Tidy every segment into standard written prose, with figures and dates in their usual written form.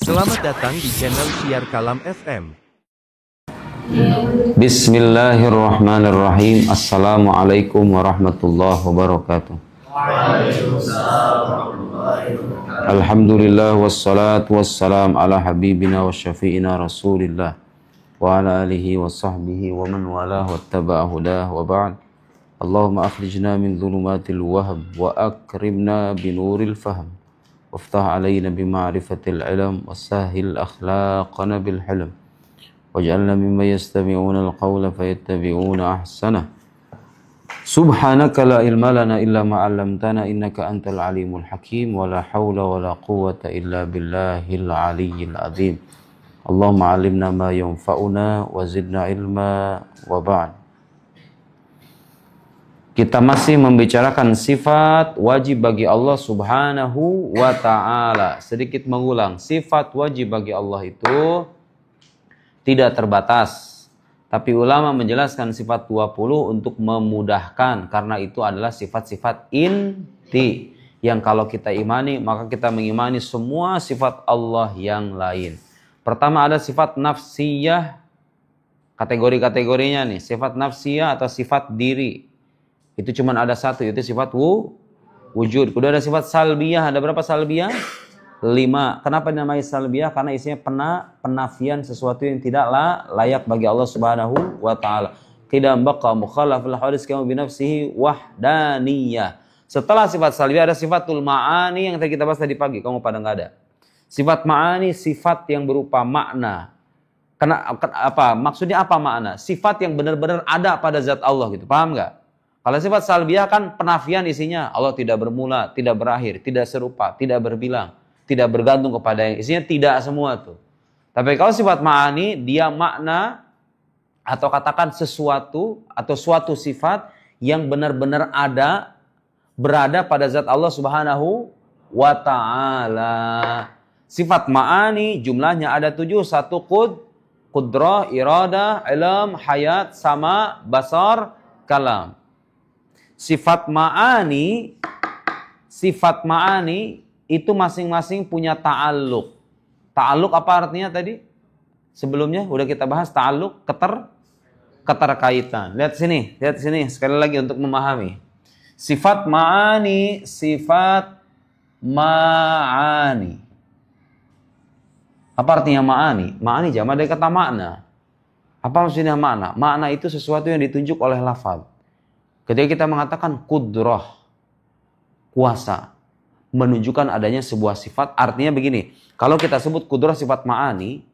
Selamat datang di channel Syiar Kalam FM. Bismillahirrahmanirrahim. Assalamualaikum warahmatullahi wabarakatuh. Alhamdulillah wassalatu wassalam ala habibina wa syafi'ina rasulillah wa ala alihi wa sahbihi wa man walah wa taba'a hudah wa ba'd. Allahumma akhrijna min dhulumatil wahab wa akrimna binuril fahm waftah alaina bima'rifatil ilm wasahil akhlaqana bil hilm waj'alna mimman yastami'una al-qawla fayattabi'una ahsanah. Subhanaka la ilma lana illa ma 'allamtana innaka antal alimul hakim wa la haula wa la quwwata illa billahil aliyyil azim. Allahumma 'allimna ma yanfa'una wa zidna ilma wa ba'd. Kita masih membicarakan sifat wajib bagi Allah Subhanahu wa ta'ala. Sedikit mengulang, sifat wajib bagi Allah itu tidak terbatas. Tapi ulama menjelaskan sifat 20 untuk memudahkan, karena itu adalah sifat-sifat inti yang kalau kita imani, maka kita mengimani semua sifat Allah yang lain. Pertama ada sifat nafsiyah, kategori-kategorinya nih, sifat nafsiyah atau sifat diri. Itu cuma ada satu, itu sifat wujud. Kemudian ada sifat salbiyah, ada berapa salbiyah? 5. Kenapa dinamai salbiyah? Karena isinya penafian sesuatu yang tidak layak bagi Allah Subhanahu wa ta'ala. Tidak baqa mukhalafil hadis kama binafsihi wahdaniyah. Setelah sifat salbiyah ada sifatul ma'ani yang tadi kita bahas tadi pagi, kamu pada nggak ada. Sifat ma'ani sifat yang berupa makna. Maksudnya apa makna? Sifat yang benar-benar ada pada zat Allah gitu. Paham nggak? Kalau sifat salbiyah kan penafian isinya. Allah tidak bermula, tidak berakhir, tidak serupa, tidak berbilang, tidak bergantung kepada yang isinya, tidak semua tuh. Tapi kalau sifat ma'ani, dia makna atau katakan sesuatu atau suatu sifat yang benar-benar ada, berada pada zat Allah Subhanahu wa ta'ala. Sifat ma'ani jumlahnya ada 7. 1 qudrah, iradah, ilm, hayat, sama, basar, kalam. Sifat ma'ani itu masing-masing punya ta'alluq. Ta'alluq apa artinya tadi? Sebelumnya udah kita bahas ta'alluq, keterkaitan. Lihat sini sekali lagi untuk memahami. Sifat ma'ani. Apa artinya ma'ani? Ma'ani jamak dari kata makna. Apa maksudnya makna? Makna itu sesuatu yang ditunjuk oleh lafaz. Ketika kita mengatakan kudrah, kuasa, menunjukkan adanya sebuah sifat, artinya begini, kalau kita sebut kudrah sifat ma'ani,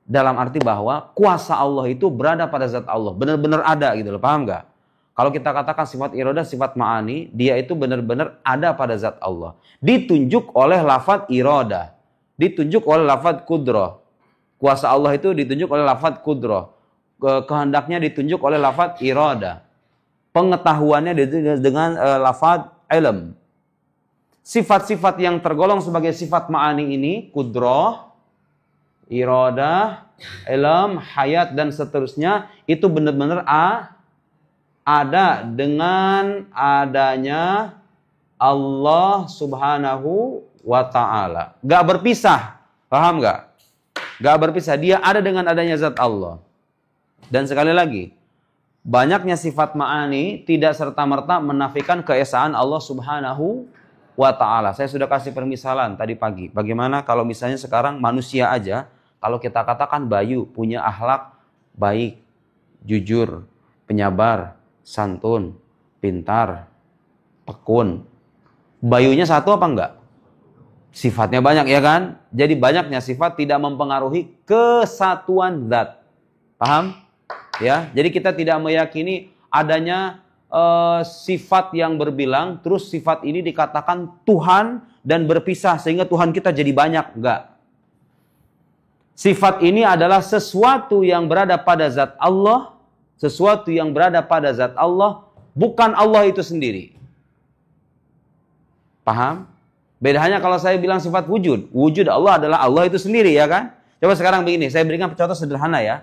dalam arti bahwa kuasa Allah itu berada pada zat Allah, benar-benar ada gitu loh, paham nggak? Kalau kita katakan sifat iradah, sifat ma'ani, dia itu benar-benar ada pada zat Allah. Ditunjuk oleh lafaz iradah, ditunjuk oleh lafaz kudrah. Kuasa Allah itu ditunjuk oleh lafaz kudrah. Kehendaknya ditunjuk oleh lafaz iradah. Pengetahuannya dengan lafaz ilm. Sifat-sifat yang tergolong sebagai sifat ma'ani ini, kudrah, iradah, ilm, hayat, dan seterusnya, itu benar-benar ada dengan adanya Allah Subhanahu wa ta'ala. Gak berpisah. Paham gak? Gak berpisah. Dia ada dengan adanya zat Allah. Dan sekali lagi, banyaknya sifat ma'ani tidak serta-merta menafikan keesaan Allah Subhanahu wa ta'ala. Saya sudah kasih permisalan tadi pagi. Bagaimana kalau misalnya sekarang manusia aja, kalau kita katakan Bayu punya akhlak baik, jujur, penyabar, santun, pintar, tekun. Bayunya satu apa enggak? Sifatnya banyak ya kan? Jadi banyaknya sifat tidak mempengaruhi kesatuan zat. Paham? Ya, jadi kita tidak meyakini adanya sifat yang berbilang, terus sifat ini dikatakan Tuhan dan berpisah sehingga Tuhan kita jadi banyak. Enggak. Sifat ini adalah sesuatu yang berada pada zat Allah, sesuatu yang berada pada zat Allah, bukan Allah itu sendiri. Paham? Bedanya kalau saya bilang sifat wujud, wujud Allah adalah Allah itu sendiri ya kan? Coba sekarang begini, saya berikan contoh sederhana ya.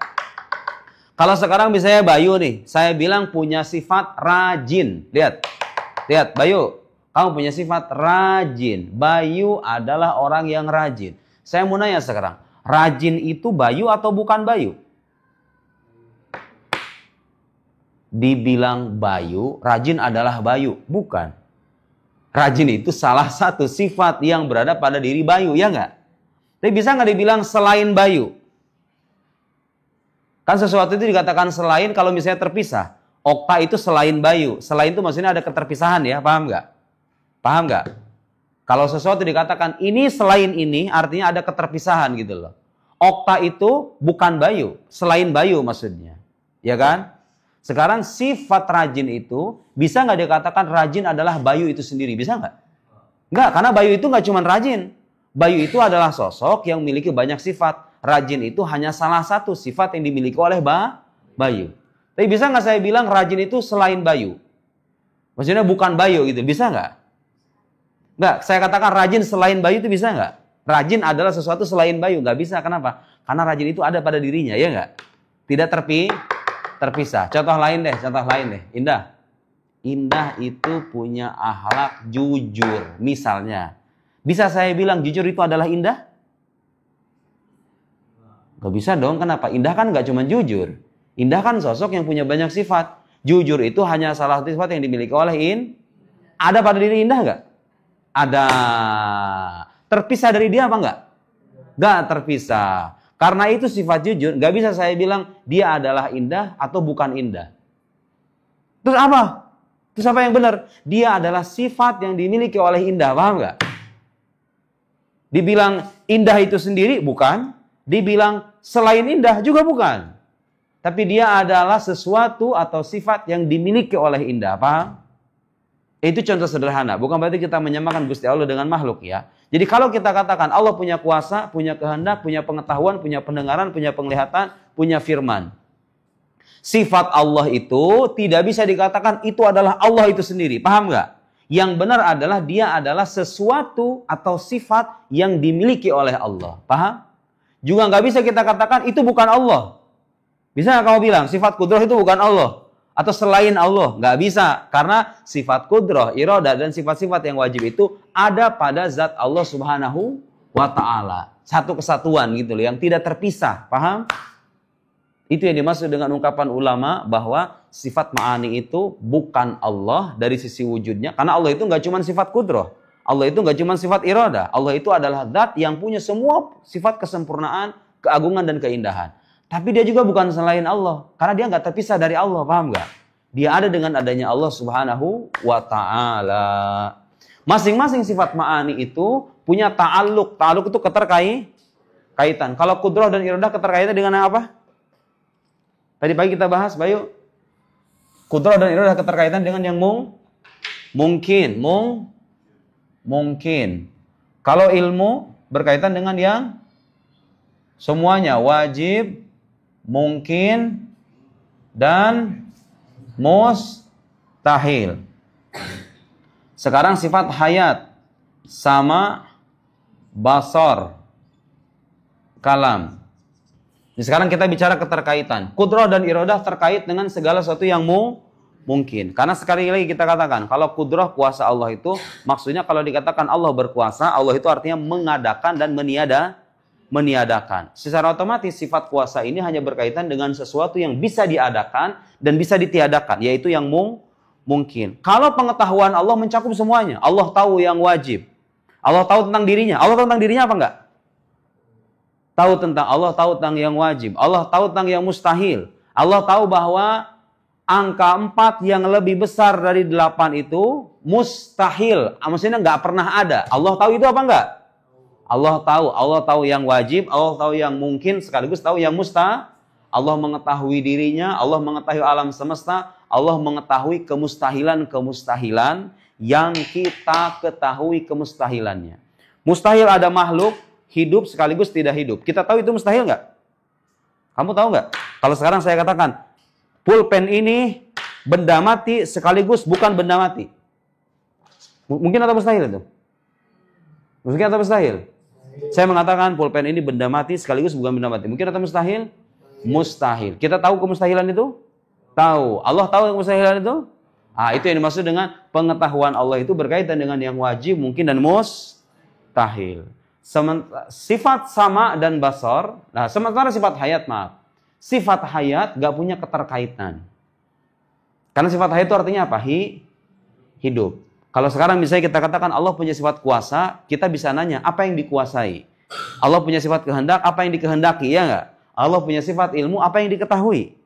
Kalau sekarang misalnya Bayu nih, saya bilang punya sifat rajin. Lihat Bayu, kamu punya sifat rajin. Bayu adalah orang yang rajin. Saya mau nanya sekarang, rajin itu bayu atau bukan bayu? Dibilang bayu, rajin adalah bayu. Bukan. Rajin itu salah satu sifat yang berada pada diri bayu, ya nggak? Tapi bisa nggak dibilang selain bayu? Kan sesuatu itu dikatakan selain kalau misalnya terpisah. Okta itu selain bayu. Selain itu maksudnya ada keterpisahan ya, paham nggak? Paham nggak? Kalau sesuatu dikatakan ini selain ini, artinya ada keterpisahan gitu loh. Okta itu bukan bayu, selain bayu maksudnya. Ya kan? Sekarang sifat rajin itu, bisa nggak dikatakan rajin adalah bayu itu sendiri? Bisa nggak? Nggak, karena bayu itu nggak cuma rajin. Bayu itu adalah sosok yang memiliki banyak sifat. Rajin itu hanya salah satu sifat yang dimiliki oleh bayu. Tapi bisa nggak saya bilang rajin itu selain bayu? Maksudnya bukan bayu gitu, bisa nggak? Nggak, saya katakan rajin selain bayu itu bisa nggak? Rajin adalah sesuatu selain bayu, nggak bisa. Kenapa? Karena rajin itu ada pada dirinya, ya nggak? Tidak terpisah. Contoh lain deh. Indah. Indah itu punya akhlak jujur. Misalnya, bisa saya bilang jujur itu adalah indah? Nggak bisa dong, kenapa? Indah kan nggak cuma jujur. Indah kan sosok yang punya banyak sifat. Jujur itu hanya salah satu sifat yang dimiliki oleh Ada pada diri indah nggak? Ada. Terpisah dari dia apa enggak? Enggak terpisah. Karena itu sifat jujur, enggak bisa saya bilang dia adalah indah atau bukan indah. Terus apa? Terus apa yang benar? Dia adalah sifat yang dimiliki oleh indah, paham enggak? Dibilang indah itu sendiri, bukan. Dibilang selain indah juga bukan. Tapi dia adalah sesuatu atau sifat yang dimiliki oleh indah, paham? Itu contoh sederhana, bukan berarti kita menyamakan Gusti Allah dengan makhluk ya. Jadi kalau kita katakan Allah punya kuasa, punya kehendak, punya pengetahuan, punya pendengaran, punya penglihatan, punya firman. Sifat Allah itu tidak bisa dikatakan itu adalah Allah itu sendiri, paham nggak? Yang benar adalah dia adalah sesuatu atau sifat yang dimiliki oleh Allah, paham? Juga nggak bisa kita katakan itu bukan Allah. Bisa nggak kamu bilang sifat kudrah itu bukan Allah? Atau selain Allah, nggak bisa. Karena sifat kudrah, iradah, dan sifat-sifat yang wajib itu ada pada zat Allah subhanahu wa ta'ala. Satu kesatuan gitu loh, yang tidak terpisah. Paham? Itu yang dimaksud dengan ungkapan ulama bahwa sifat ma'ani itu bukan Allah dari sisi wujudnya. Karena Allah itu nggak cuma sifat kudrah. Allah itu nggak cuma sifat iradah. Allah itu adalah zat yang punya semua sifat kesempurnaan, keagungan, dan keindahan. Tapi dia juga bukan selain Allah. Karena dia nggak terpisah dari Allah, paham nggak? Dia ada dengan adanya Allah subhanahu wa ta'ala. Masing-masing sifat ma'ani itu punya ta'aluk. Ta'aluk itu keterkaitan. Kalau kudrah dan iradah keterkaitan dengan apa? Tadi pagi kita bahas, Bayu. Kudrah dan iradah keterkaitan dengan yang mungkin. Mungkin. Kalau ilmu berkaitan dengan yang semuanya wajib, mungkin, dan mustahil. Sekarang sifat hayat sama basar, kalam. Sekarang kita bicara keterkaitan. Kudrah dan iradah terkait dengan segala sesuatu yang mungkin. Karena sekali lagi kita katakan, kalau kudrah kuasa Allah itu, maksudnya kalau dikatakan Allah berkuasa, Allah itu artinya mengadakan dan meniadakan. Secara otomatis sifat kuasa ini hanya berkaitan dengan sesuatu yang bisa diadakan dan bisa ditiadakan, yaitu yang mungkin. Kalau pengetahuan Allah mencakup semuanya, Allah tahu yang wajib, Allah tahu tentang dirinya. Allah tahu tentang dirinya apa enggak? Tahu tentang Allah, tahu tentang yang wajib, Allah tahu tentang yang mustahil. Allah tahu bahwa angka 4 yang lebih besar dari 8 itu mustahil, maksudnya enggak pernah ada. Allah tahu itu apa enggak? Allah tahu yang wajib, Allah tahu yang mungkin, sekaligus tahu yang mustahil. Allah mengetahui dirinya, Allah mengetahui alam semesta, Allah mengetahui kemustahilan yang kita ketahui kemustahilannya. Mustahil ada makhluk hidup sekaligus tidak hidup. Kita tahu itu mustahil nggak? Kamu tahu nggak? Kalau sekarang saya katakan, pulpen ini benda mati sekaligus bukan benda mati. Mungkin atau mustahil itu? Mungkin atau mustahil? Saya mengatakan pulpen ini benda mati sekaligus bukan benda mati. Mungkin atau mustahil? Mustahil. Kita tahu kemustahilan itu? Tahu. Allah tahu kemustahilan itu? Itu yang dimaksud dengan pengetahuan Allah itu berkaitan dengan yang wajib, mungkin, dan mustahil. Sifat sama dan basar. Nah, sementara sifat hayat, maaf. Sifat hayat gak punya keterkaitan. Karena sifat hayat itu artinya apa? Hidup. Kalau sekarang misalnya kita katakan Allah punya sifat kuasa, kita bisa nanya, apa yang dikuasai? Allah punya sifat kehendak, apa yang dikehendaki? Ya enggak? Allah punya sifat ilmu, apa yang diketahui?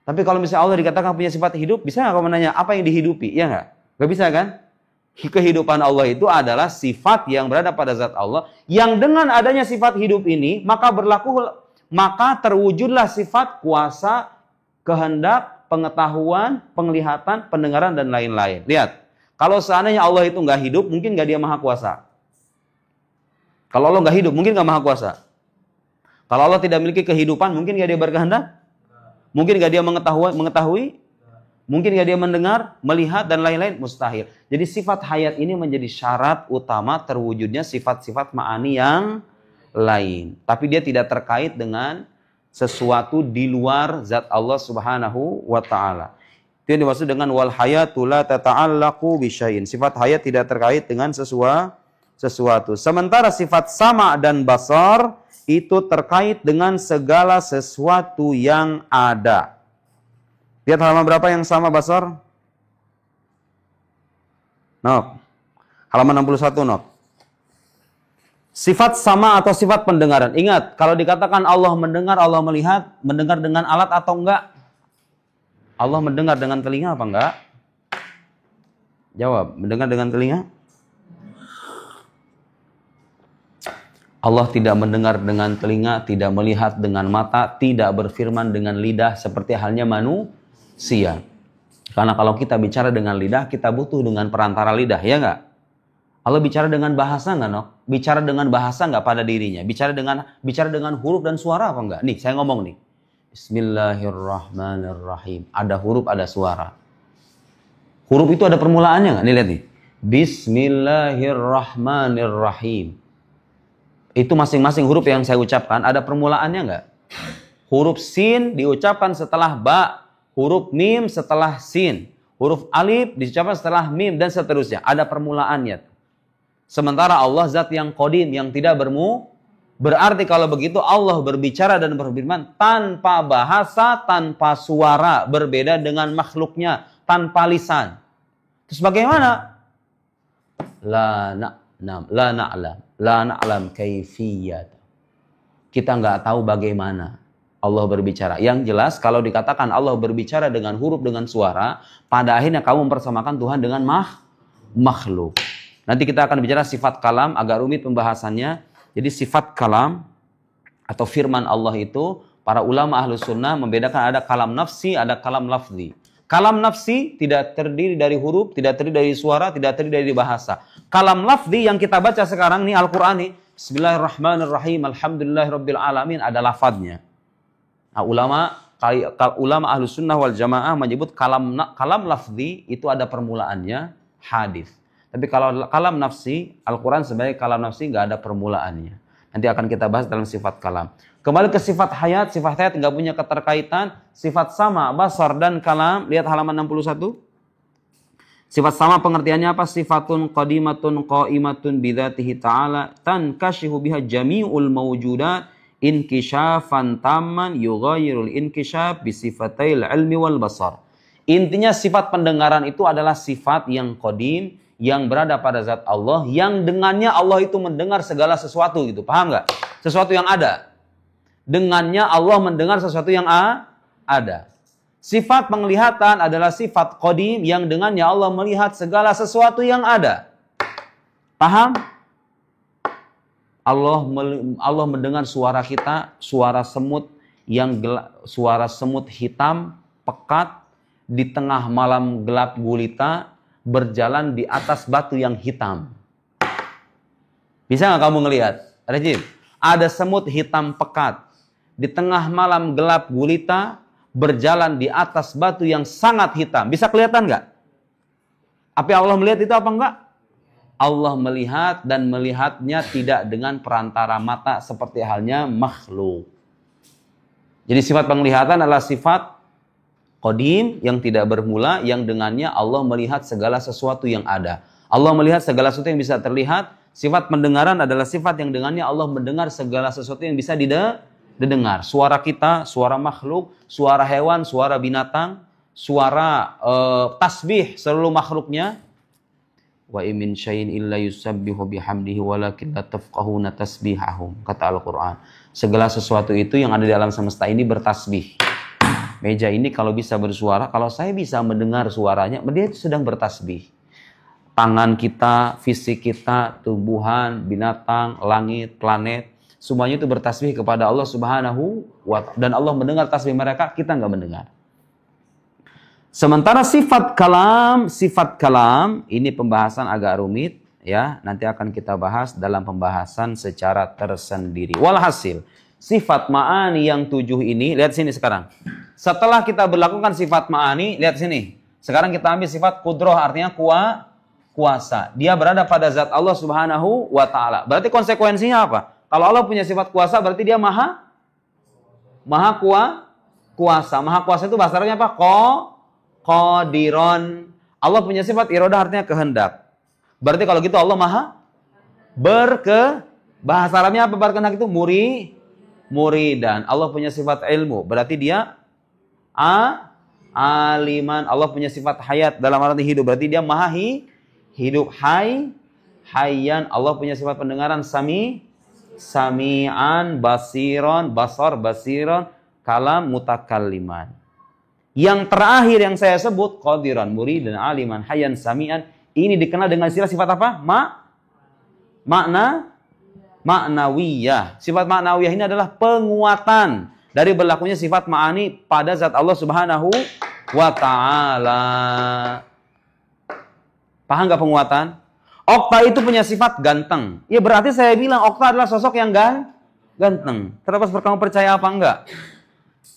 Tapi kalau misalnya Allah dikatakan punya sifat hidup, bisa nggak kamu menanya, apa yang dihidupi? Ya enggak? Gak bisa kan? Kehidupan Allah itu adalah sifat yang berada pada zat Allah, yang dengan adanya sifat hidup ini, maka terwujudlah sifat kuasa, kehendak, pengetahuan, penglihatan, pendengaran, dan lain-lain. Lihat, kalau seandainya Allah itu nggak hidup, mungkin nggak dia maha kuasa. Kalau Allah nggak hidup, mungkin nggak maha kuasa. Kalau Allah tidak memiliki kehidupan, mungkin nggak dia berkehendak? Mungkin nggak dia mengetahui? Mungkin nggak dia mendengar, melihat, dan lain-lain? Mustahil. Jadi sifat hayat ini menjadi syarat utama terwujudnya sifat-sifat ma'ani yang lain. Tapi dia tidak terkait dengan sesuatu di luar zat Allah subhanahu wa ta'ala. Itu yang dimaksud dengan wal hayatu la tata'allaqu bisyai'in. Sifat hayat tidak terkait dengan sesuatu. Sementara sifat sama dan basar itu terkait dengan segala sesuatu yang ada. Lihat halaman berapa yang sama basar? Nok. Halaman 61, Nok. Sifat sama atau sifat pendengaran. Ingat, kalau dikatakan Allah mendengar, Allah melihat, mendengar dengan alat atau enggak? Allah mendengar dengan telinga apa enggak? Jawab, mendengar dengan telinga? Allah tidak mendengar dengan telinga, tidak melihat dengan mata, tidak berfirman dengan lidah seperti halnya manusia. Karena kalau kita bicara dengan lidah, kita butuh dengan perantara lidah, ya enggak? Allah bicara dengan bahasa enggak, Nok? Bicara dengan bahasa enggak pada dirinya? Bicara dengan huruf dan suara apa enggak? Nih, saya ngomong nih. Bismillahirrahmanirrahim. Ada huruf, ada suara. Huruf itu ada permulaannya enggak? Nih, lihat nih. Bismillahirrahmanirrahim. Itu masing-masing huruf yang saya ucapkan ada permulaannya enggak? Huruf sin diucapkan setelah ba, huruf mim setelah sin, huruf alif diucapkan setelah mim, dan seterusnya. Ada permulaannya. Sementara Allah zat yang qadim, yang tidak berarti kalau begitu Allah berbicara dan berfirman tanpa bahasa, tanpa suara, berbeda dengan makhluknya, tanpa lisan. Terus bagaimana? La na'lam kaifiyat. Kita nggak tahu bagaimana Allah berbicara. Yang jelas kalau dikatakan Allah berbicara dengan huruf, dengan suara, pada akhirnya kamu mempersamakan Tuhan dengan makhluk. Nanti kita akan bicara sifat kalam, agak rumit pembahasannya. Jadi sifat kalam atau firman Allah itu, para ulama ahlus sunnah membedakan ada kalam nafsi, ada kalam lafzi. Kalam nafsi tidak terdiri dari huruf, tidak terdiri dari suara, tidak terdiri dari bahasa. Kalam lafzi yang kita baca sekarang nih Al-Quran nih, Bismillahirrahmanirrahim, Alhamdulillahirabbil alamin, ada lafadznya. Nah, ulama ahlus sunnah wal jamaah menyebut kalam lafzi itu ada permulaannya, hadis. Tapi kalau kalam nafsi, Al-Quran sebagai kalam nafsi nggak ada permulaannya. Nanti akan kita bahas dalam sifat kalam. Kembali ke sifat hayat nggak punya keterkaitan. Sifat sama, basar, dan kalam. Lihat halaman 61. Sifat sama pengertiannya apa? Sifatun qadimatun qaimatun bidzatihi ta'ala tankashihu biha jami'ul mawjudat inkishafan tamman yughayirul inkishaf bisifatil ilmi wal basar. Intinya sifat pendengaran itu adalah sifat yang qadim, yang berada pada zat Allah, yang dengannya Allah itu mendengar segala sesuatu gitu. Paham nggak? Sesuatu yang ada. Dengannya Allah mendengar sesuatu yang ada. Sifat penglihatan adalah sifat qadim, yang dengannya Allah melihat segala sesuatu yang ada. Paham? Allah mendengar suara kita, suara semut suara semut hitam, pekat, di tengah malam gelap gulita, berjalan di atas batu yang hitam. Bisa nggak kamu ngelihat? Rajib, ada semut hitam pekat di tengah malam gelap gulita berjalan di atas batu yang sangat hitam. Bisa kelihatan nggak? Apa Allah melihat itu apa enggak? Allah melihat, dan melihatnya tidak dengan perantara mata seperti halnya makhluk. Jadi sifat penglihatan adalah sifat qadim yang tidak bermula, yang dengannya Allah melihat segala sesuatu yang ada. Allah melihat segala sesuatu yang bisa terlihat, Sifat pendengaran adalah sifat yang dengannya Allah mendengar segala sesuatu yang bisa didengar. Suara kita, suara makhluk, suara hewan, suara binatang, suara tasbih seluruh makhluknya. Wa min syai'in illa yusabbihu bihamdihi walakin la tafqahuna tasbihahum, kata Al-Qur'an. Segala sesuatu itu yang ada di alam semesta ini bertasbih. Meja ini kalau bisa bersuara, kalau saya bisa mendengar suaranya, dia sedang bertasbih. Tangan kita, fisik kita, tumbuhan, binatang, langit, planet, semuanya itu bertasbih kepada Allah Subhanahu wa Ta'ala. Dan Allah mendengar tasbih mereka, kita nggak mendengar. Sementara sifat kalam, ini pembahasan agak rumit, ya. Nanti akan kita bahas dalam pembahasan secara tersendiri. Walhasil, sifat ma'ani yang 7 ini, lihat sini sekarang. Setelah kita berlakukan sifat ma'ani, lihat sini. Sekarang kita ambil sifat kudroh, artinya kuasa. Dia berada pada zat Allah Subhanahu wa Ta'ala. Berarti konsekuensinya apa? Kalau Allah punya sifat kuasa, berarti dia maha kuasa. Maha kuasa itu bahasa Arabnya apa? Qadiron. Allah punya sifat iradah, artinya kehendak. Berarti kalau gitu Allah maha bahasa Arabnya apa berkehendak itu? Muridan. Allah punya sifat ilmu. Berarti dia aliman. Allah punya sifat hayat dalam arti hidup. Berarti dia maha hidup. Hayyan. Allah punya sifat pendengaran. Sami'an, basiron, basiron, kalam, mutakalliman. Yang terakhir yang saya sebut, qadiran, muridan, aliman, hayyan, sami'an, ini dikenal dengan istilah sifat apa? Maknawiyah. Sifat maknawiyah ini adalah penguatan dari berlakunya sifat ma'ani pada zat Allah Subhanahu wa Ta'ala. Paham nggak penguatan? Okta itu punya sifat ganteng. Ya berarti saya bilang Okta adalah sosok yang ganteng. Terlepas kamu percaya apa enggak?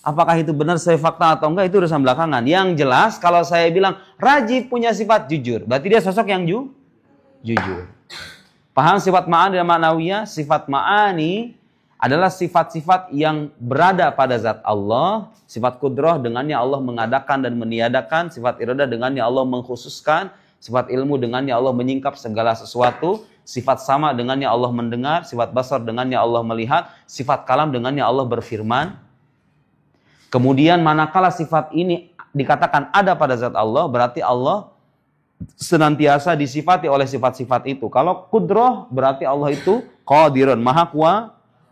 Apakah itu benar saya fakta atau enggak, itu urusan belakangan. Yang jelas kalau saya bilang Rajib punya sifat jujur, berarti dia sosok yang jujur. Paham sifat ma'ani dan ma'nawiyah? Sifat ma'ani adalah sifat-sifat yang berada pada zat Allah. Sifat kudroh dengannya Allah mengadakan dan meniadakan. Sifat iradah dengannya Allah mengkhususkan. Sifat ilmu dengannya Allah menyingkap segala sesuatu. Sifat sama dengannya Allah mendengar. Sifat basar dengannya Allah melihat. Sifat kalam dengannya Allah berfirman. Kemudian manakala sifat ini dikatakan ada pada zat Allah, berarti Allah senantiasa disifati oleh sifat-sifat itu. Kalau kudroh berarti Allah itu qadirun, maha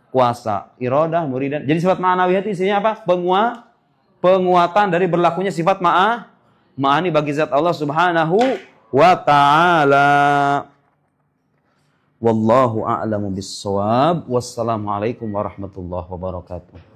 kuasa. Iradah, muridan. Jadi sifat ma'nawiyah itu isinya apa? Penguatan dari berlakunya sifat ma'ani bagi zat Allah Subhanahu wa Ta'ala. Wallahu a'lamu bis-shawab. Wassalamualaikum warahmatullahi wabarakatuh.